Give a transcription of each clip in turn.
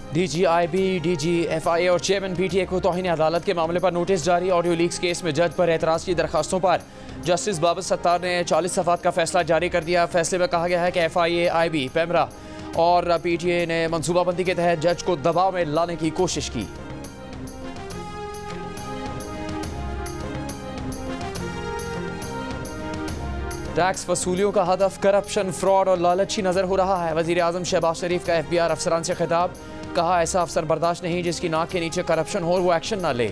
DGIB, DGFIA और chairman PTA को तौहीन अदालत के मामले पर नोटिस जारी। ऑडियो लीक्स केस में जज पर एतराज़ की दरखास्तों पर जस्टिस बाबर सत्तार ने 40 सफ़ात का फैसला जारी कर दिया। फैसले में कहा गया है कि FIA, IB, पेमरा और PTA ने मनसूबाबंदी के तहत जज को दबाव में लाने की कोशिश की। टैक्स वसूलियों का हदफ करप्शन, फ्रॉड और लालची नजर हो रहा है। वज़ीर आज़म शहबाज शरीफ का FBR अफसरान से खिताब। कहा, ऐसा अफसर बर्दाश्त नहीं जिसकी नाक के नीचे करप्शन हो और वो एक्शन ना ले।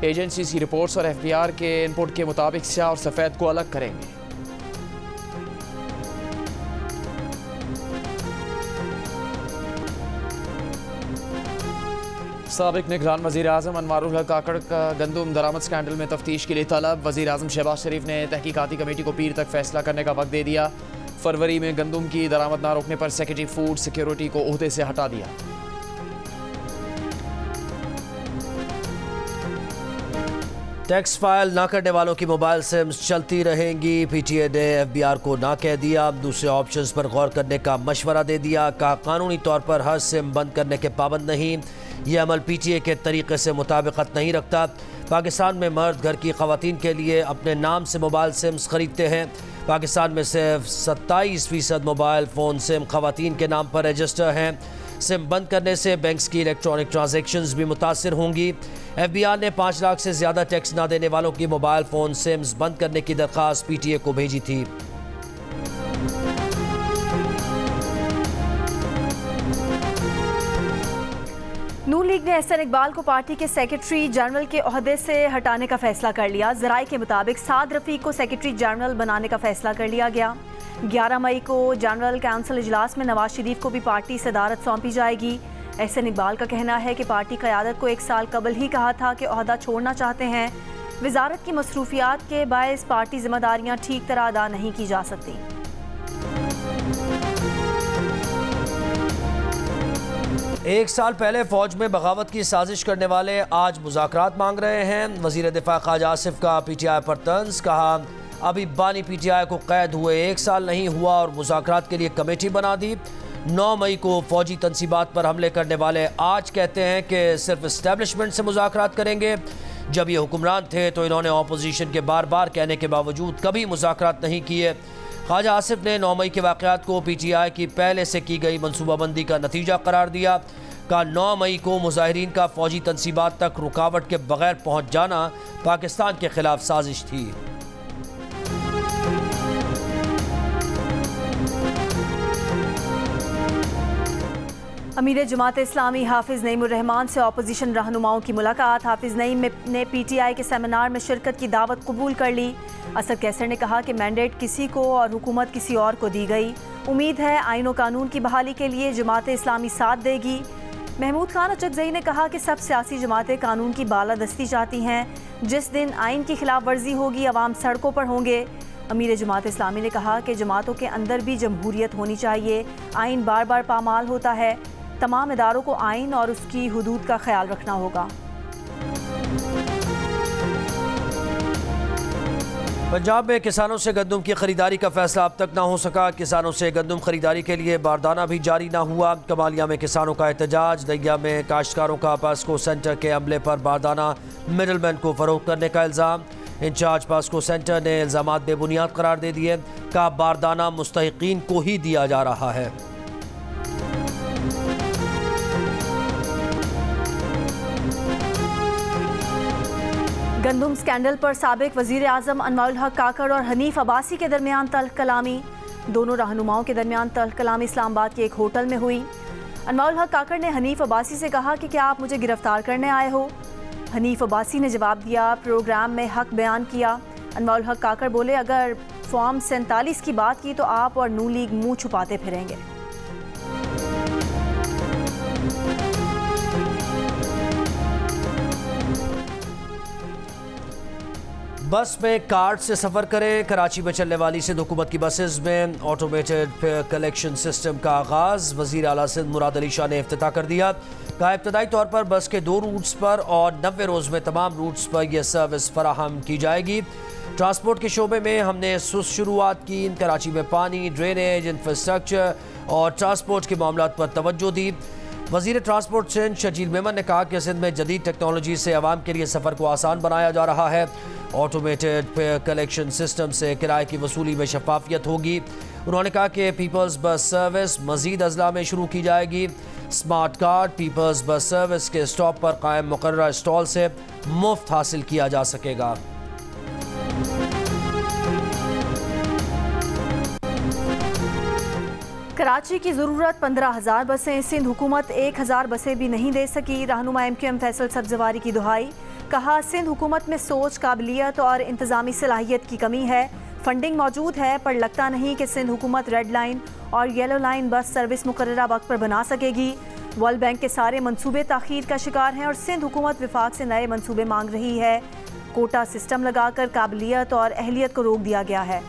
एजेंसी की रिपोर्ट्स और FBR के इनपुट के मुताबिक स्याह और सफ़ेद को अलग करेंगे। साबिक निगरान वज़ीर आज़म अनवारुल हक काकड़ का गंदम दरामद स्कैंडल में तफ्तीश के लिए तलब। वज़ीर आज़म शहबाज शरीफ ने तहकीकाती कमेटी को पीर तक फैसला करने का वक्त दे दिया। फरवरी में गंदम की दरामद ना रोकने पर सेक्रेटरी फूड सिक्योरिटी को ओहदे से हटा दिया। टैक्स फाइल ना करने वालों की मोबाइल सिम्स चलती रहेंगी। PTA ने FBR को ना कह दिया। दूसरे ऑप्शंस पर गौर करने का मशवरा दे दिया। कहा, कानूनी तौर पर हर सिम बंद करने के पाबंद नहीं। यह अमल PTA के तरीके से मुताबिकत नहीं रखता। पाकिस्तान में मर्द घर की ख़वातीन के लिए अपने नाम से मोबाइल सिम्स ख़रीदते हैं। पाकिस्तान में सिर्फ 27% मोबाइल फ़ोन सिम ख़वातीन के नाम पर रजिस्टर हैं। सिम बंद करने से बैंक्स की इलेक्ट्रॉनिक ट्रांजैक्शंस भी मुतासिर होंगी। FBR ने 5 लाख से ज़्यादा टैक्स ना देने वालों की मोबाइल फ़ोन सिम्स बंद करने की दरख्वास्त PTA को भेजी थी। नून लीग ने एहसन इकबाल को पार्टी के सेक्रेटरी जनरल के ओहदे से हटाने का फैसला कर लिया। ज़राए के मुताबिक साद रफ़ीक को सेक्रेटरी जनरल बनाने का फैसला कर लिया गया। 11 मई को जनरल काउंसिल इजलास में नवाज शरीफ को भी पार्टी सदारत सौंपी जाएगी। एहसन इकबाल का कहना है कि पार्टी क़यादत को 1 साल कबल ही कहा था कि ओहदा छोड़ना चाहते हैं। वजारत की मसरूफियात के बायस पार्टी जिम्मेदारियाँ ठीक तरह अदा नहीं की जा सकती। एक साल पहले फौज में बगावत की साजिश करने वाले आज मुज़ाकरात मांग रहे हैं। वज़ीर दिफा ख्वाजा आसिफ का PTI पर तंज। कहा, अभी बानी PTI को कैद हुए 1 साल नहीं हुआ और मुज़ाकरात के लिए कमेटी बना दी। 9 मई को फौजी तनसीबात पर हमले करने वाले आज कहते हैं कि सिर्फ इस्टेब्लिशमेंट से मुज़ाकरात करेंगे। जब ये हुक्मरान थे तो इन्होंने अपोजिशन के बार बार कहने के बावजूद कभी मुज़ाकरात नहीं किए। ख्वाजा आसिफ ने 9 मई के वाक़यात को PTI की पहले से की गई मनसूबाबंदी का नतीजा करार दिया। कहा, 9 मई को मुजाहिरीन का फौजी तनसीबात तक रुकावट के बगैर पहुँच जाना पाकिस्तान के खिलाफ साजिश थी। अमीर जमात इस्लामी हाफिज़ नईमुर रहमान से अपोजिशन रहनुमाओं की मुलाकात। हाफिज़ नईम ने PTI के सेमिनार में शिरकत की दावत कबूल कर ली। असद कैसर ने कहा कि मैंडेट किसी को और हुकूमत किसी और को दी गई। उम्मीद है आईन और कानून की बहाली के लिए जमात इस्लामी साथ देगी। महमूद खान अचकज़ई ने कहा कि सब सियासी जमातें कानून की बालादस्ती चाहती हैं। जिस दिन आइन की खिलाफ वर्जी होगी अवाम सड़कों पर होंगे। अमीर जमात इस्लामी ने कहा कि जमातों के अंदर भी जमहूरियत होनी चाहिए। आइन बार बार पामाल होता है। तमाम इदारों को आइन और उसकी हुदूद का ख्याल रखना होगा। पंजाब में किसानों से गंदम की खरीदारी का फैसला अब तक ना हो सका। किसानों से गंदम खरीदारी के लिए बारदाना भी जारी ना हुआ। कमालिया में किसानों का एहतजाज। दहिया में काश्तकारों का पास्को सेंटर के अमले पर बारदाना मिडलमैन को फरोख्त करने का इल्ज़ाम। इंचार्ज पास्को सेंटर ने इल्ज़ामात बेबुनियाद करार दे दिए। कहा, बारदाना मुस्तहिकीन को ही दिया जा रहा है। गंदम स्कैंडल पर साबिक वज़ीर आज़म अनवारुल हक काकड़ और हनीफ अब्बासी के दरमियान तल्ख कलामी। दोनों रहनुमाओं के दरमियान तल्ख कलामी इस्लामाबाद के एक होटल में हुई। अनवारुल हक काकड़ ने हनीफ अब्बासी से कहा कि क्या आप मुझे गिरफ्तार करने आए हो। हनीफ अब्बासी ने जवाब दिया, प्रोग्राम में हक बयान किया। अनवारुल हक काकड़ बोले, अगर फॉर्म 47 की बात की तो आप और नून लीग मुँह छुपाते फिरेंगे। बस में कार्ड से सफ़र करें। कराची में चलने वाली सिंध हुकूमत की बसेस में ऑटोमेटेड फेयर कलेक्शन सिस्टम का आगाज़। वज़ीर आला सिंध मुराद अली शाह ने इफ्तिताह कर दिया। कहा, इब्तदाई तौर पर बस के 2 रूट्स पर और 90 रोज़ में तमाम रूट्स पर यह सर्विस फराहम की जाएगी। ट्रांसपोर्ट के शोबे में हमने सुस्त शुरुआत की। कराची में पानी, ड्रेनेज, इंफ्रास्ट्रक्चर और ट्रांसपोर्ट के मामलों पर तवज्जो दी। वज़ीर ट्रांसपोर्ट सिंध शजील मेमन ने कहा कि सिंध में जदीद टेक्नोलॉजी से आवाम के लिए सफ़र को आसान बनाया जा रहा है। ऑटोमेटेड पे कलेक्शन सिस्टम से किराए की वसूली में शफाफियत होगी। उन्होंने कहा कि पीपल्स बस सर्विस मज़ीद अजला में शुरू की जाएगी। Smart card people's bus service के स्टॉप पर कायम मुकर्रर स्टॉल से मुफ्त हासिल किया जा सकेगा। कराची की ज़रूरत 15,000 बसें, सिंध हुकूमत 1,000 बसें भी नहीं दे सकी। रहनुमा MQM फैसल सब्जवारी की दुहाई। कहा सिंध हुकूमत में सोच, काबिलियत और इंतज़ामी सलाहियत की कमी है। फंडिंग मौजूद है पर लगता नहीं कि सिंध हुकूमत रेड लाइन और येलो लाइन बस सर्विस मुकर्ररा वक्त पर बना सकेगी। वर्ल्ड बैंक के सारे मंसूबे ताख़ीर का शिकार हैं और सिंध हुकूमत विफाक से नए मंसूबे मांग रही है। कोटा सिस्टम लगाकर काबिलियत और अहलियत को रोक दिया गया है।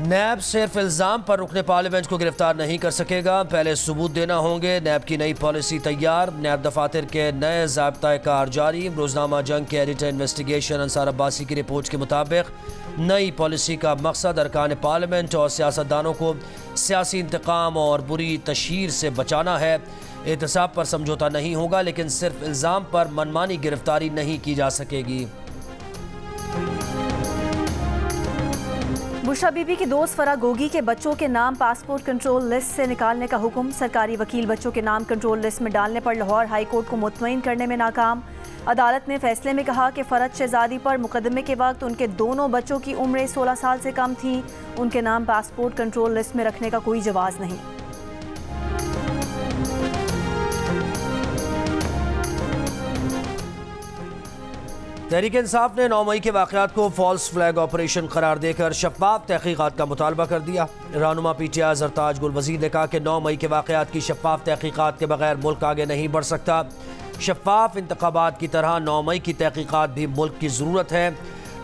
नैब सिर्फ इल्ज़ाम पर रुकने पार्लियामेंट को गिरफ्तार नहीं कर सकेगा, पहले सबूत देना होंगे। नैब की नई पॉलिसी तैयार। नैब दफातर के नए ज़ाब्ता कार जारी। रोज़नामा जंग के एडिटर इन्वेस्टिगेशन अंसार अब्बासी की रिपोर्ट के मुताबिक नई पॉलिसी का मकसद अरकान पार्लियामेंट और सियासतदानों को सियासी इंतकाम और बुरी तशहीर से बचाना है। एहतसाब पर समझौता नहीं होगा, लेकिन सिर्फ इल्ज़ाम पर मनमानी गिरफ्तारी नहीं की जा सकेगी। बुशरा बीबी की दोस्त फरा गोगी के बच्चों के नाम पासपोर्ट कंट्रोल लिस्ट से निकालने का हुक्म। सरकारी वकील बच्चों के नाम कंट्रोल लिस्ट में डालने पर लाहौर हाई कोर्ट को मुतमईन करने में नाकाम। अदालत ने फैसले में कहा कि फ़रद शहजादी पर मुकदमे के वक्त उनके दोनों बच्चों की उम्रें 16 साल से कम थीं। उनके नाम पासपोर्ट कंट्रोल लिस्ट में रखने का कोई जवाज़ नहीं। तहरीक इंसाफ ने 9 मई के वाक़यात को फॉल्स फ्लैग ऑपरेशन करार देकर शफाफ तहकीकात का मुतालबा कर दिया। रहनुमा PTI ज़रताज गुल वज़ीर ने कहा कि 9 मई के वाक़यात की शफाफ तहकीकात के बगैर मुल्क आगे नहीं बढ़ सकता। शफाफ इंतखाबात की तरह 9 मई की तहकीकात भी मुल्क की ज़रूरत है।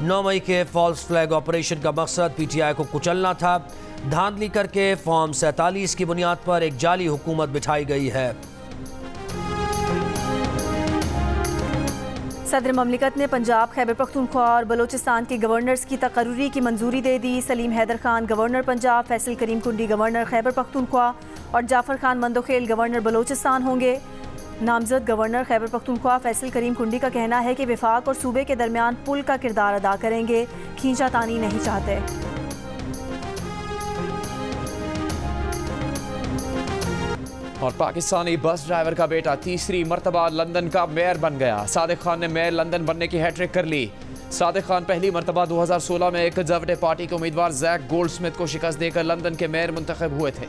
9 मई के फॉल्स फ्लैग ऑपरेशन का मकसद PTI को कुचलना था। धांधली करके फॉर्म 47 की बुनियाद पर एक जाली हुकूमत बिठाई गई है। सदर ममलिकत ने पंजाब, खैबर पख्तूनख्वा और बलोचिस्तान के गवर्नर्स की तकर्रुरी की मंजूरी दे दी। सलीम हैदर खान गवर्नर पंजाब, फैसल करीम कुंडी गवर्नर खैबर पख्तूनख्वा और जाफर खान मंदोखेल गवर्नर बलोचिस्तान होंगे। नामजद गवर्नर खैबर पख्तूनख्वा फैसल करीम कुंडी का कहना है कि विफाक और सूबे के दरमियान पुल का किरदार अदा करेंगे, खींचातानी नहीं चाहते। और पाकिस्तानी बस ड्राइवर का बेटा तीसरी मरतबा लंदन का मेयर बन गया। सादिक खान ने मेयर लंदन बनने की हैट्रिक कर ली। सादिक खान पहली मरतबा 2016 में कंजर्वेटिव पार्टी के उम्मीदवार जैक गोल्डस्मिथ को शिकस्त देकर लंदन के मेयर मुंतखब हुए थे।